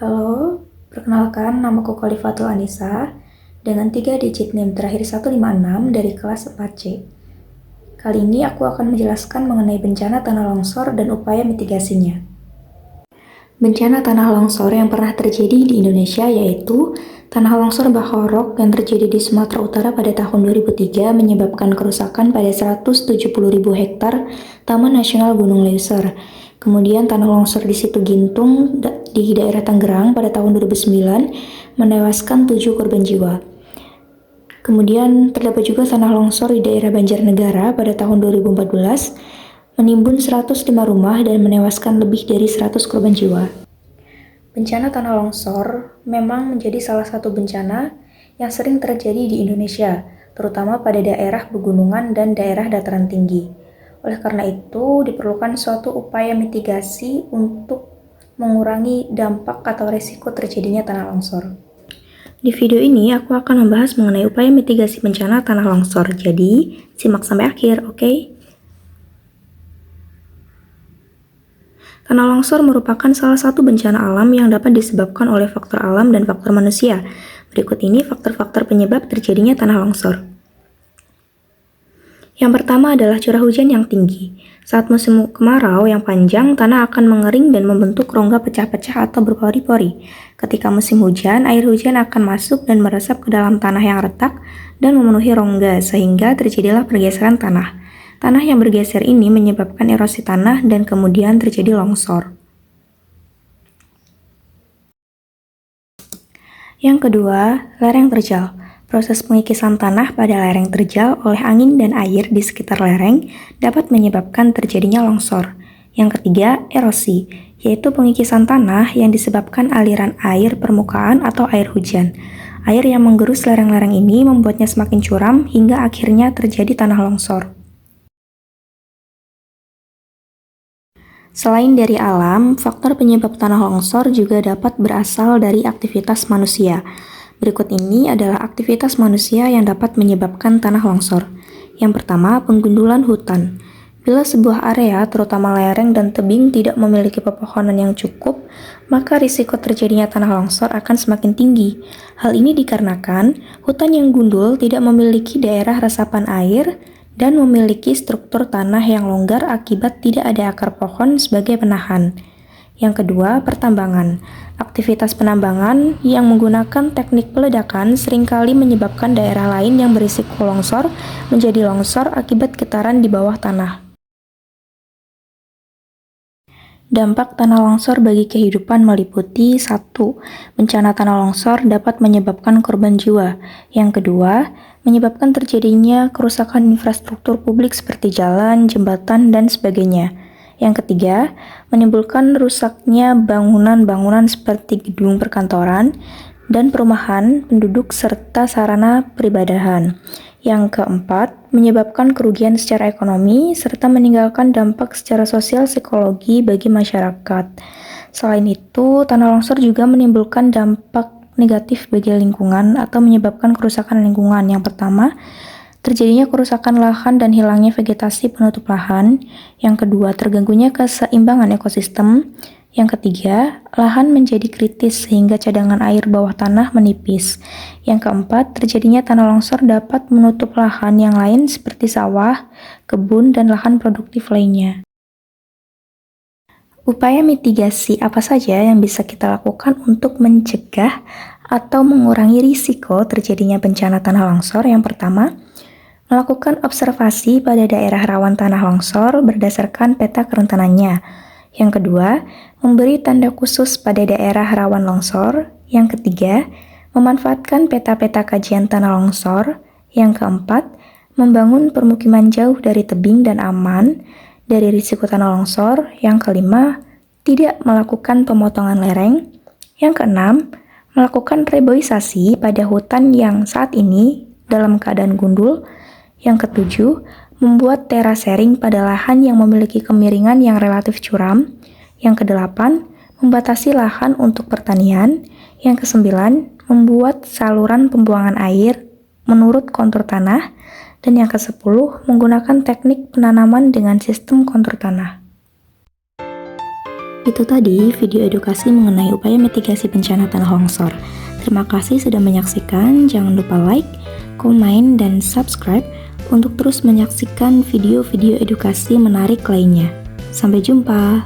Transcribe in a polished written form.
Halo, perkenalkan namaku Khalifatul Anissa dengan 3 digit NIM terakhir 156 dari kelas 4C. Kali ini aku akan menjelaskan mengenai bencana tanah longsor dan upaya mitigasinya. Bencana tanah longsor yang pernah terjadi di Indonesia yaitu tanah longsor Bahorok yang terjadi di Sumatera Utara pada tahun 2003 menyebabkan kerusakan pada 170.000 hektar Taman Nasional Gunung Leuser. Kemudian tanah longsor di Situ Gintung di daerah Tangerang pada tahun 2009 menewaskan 7 korban jiwa. Kemudian terdapat juga tanah longsor di daerah Banjarnegara pada tahun 2014 menimbun 105 rumah dan menewaskan lebih dari 100 korban jiwa. Bencana tanah longsor memang menjadi salah satu bencana yang sering terjadi di Indonesia, terutama pada daerah pegunungan dan daerah dataran tinggi. Oleh karena itu, diperlukan suatu upaya mitigasi untuk mengurangi dampak atau risiko terjadinya tanah longsor. Di video ini, aku akan membahas mengenai upaya mitigasi bencana tanah longsor. Jadi, simak sampai akhir, oke? Tanah longsor merupakan salah satu bencana alam yang dapat disebabkan oleh faktor alam dan faktor manusia. Berikut ini faktor-faktor penyebab terjadinya tanah longsor. Yang pertama adalah curah hujan yang tinggi. Saat musim kemarau yang panjang, tanah akan mengering dan membentuk rongga pecah-pecah atau berpori-pori. Ketika musim hujan, air hujan akan masuk dan meresap ke dalam tanah yang retak dan memenuhi rongga, sehingga terjadilah pergeseran tanah. Tanah yang bergeser ini menyebabkan erosi tanah dan kemudian terjadi longsor. Yang kedua, lereng terjal. Proses pengikisan tanah pada lereng terjal oleh angin dan air di sekitar lereng dapat menyebabkan terjadinya longsor. Yang ketiga, erosi, yaitu pengikisan tanah yang disebabkan aliran air permukaan atau air hujan. Air yang menggerus lereng-lereng ini membuatnya semakin curam hingga akhirnya terjadi tanah longsor. Selain dari alam, faktor penyebab tanah longsor juga dapat berasal dari aktivitas manusia. Berikut ini adalah aktivitas manusia yang dapat menyebabkan tanah longsor. Yang pertama, penggundulan hutan. Bila sebuah area, terutama lereng dan tebing, tidak memiliki pepohonan yang cukup, maka risiko terjadinya tanah longsor akan semakin tinggi. Hal ini dikarenakan hutan yang gundul tidak memiliki daerah resapan air dan memiliki struktur tanah yang longgar akibat tidak ada akar pohon sebagai penahan. Yang kedua, pertambangan. Aktivitas penambangan yang menggunakan teknik peledakan seringkali menyebabkan daerah lain yang berisiko longsor menjadi longsor akibat getaran di bawah tanah. Dampak tanah longsor bagi kehidupan meliputi 1. Bencana tanah longsor dapat menyebabkan korban jiwa. Yang kedua, menyebabkan terjadinya kerusakan infrastruktur publik seperti jalan, jembatan, dan sebagainya. Yang ketiga, menimbulkan rusaknya bangunan-bangunan seperti gedung perkantoran dan perumahan penduduk serta sarana peribadahan. Yang keempat, menyebabkan kerugian secara ekonomi serta meninggalkan dampak secara sosial psikologi bagi masyarakat. Selain itu, tanah longsor juga menimbulkan dampak negatif bagi lingkungan atau menyebabkan kerusakan lingkungan. Yang pertama, terjadinya kerusakan lahan dan hilangnya vegetasi penutup lahan. Yang kedua, terganggunya keseimbangan ekosistem. Yang ketiga, lahan menjadi kritis sehingga cadangan air bawah tanah menipis. Yang keempat, terjadinya tanah longsor dapat menutup lahan yang lain seperti sawah, kebun, dan lahan produktif lainnya. Upaya mitigasi apa saja yang bisa kita lakukan untuk mencegah atau mengurangi risiko terjadinya bencana tanah longsor? Yang pertama, melakukan observasi pada daerah rawan tanah longsor berdasarkan peta kerentanannya. Yang kedua, memberi tanda khusus pada daerah rawan longsor. Yang ketiga, memanfaatkan peta-peta kajian tanah longsor. Yang keempat, membangun permukiman jauh dari tebing dan aman dari risiko tanah longsor. Yang kelima, tidak melakukan pemotongan lereng. Yang keenam, melakukan reboisasi pada hutan yang saat ini dalam keadaan gundul. Yang ketujuh, membuat terasering pada lahan yang memiliki kemiringan yang relatif curam. Yang kedelapan, membatasi lahan untuk pertanian. Yang kesembilan, membuat saluran pembuangan air menurut kontur tanah. Dan yang kesepuluh, menggunakan teknik penanaman dengan sistem kontur tanah. Itu tadi video edukasi mengenai upaya mitigasi bencana tanah longsor. Terima kasih sudah menyaksikan. Jangan lupa like, komen, dan subscribe untuk terus menyaksikan video-video edukasi menarik lainnya. Sampai jumpa.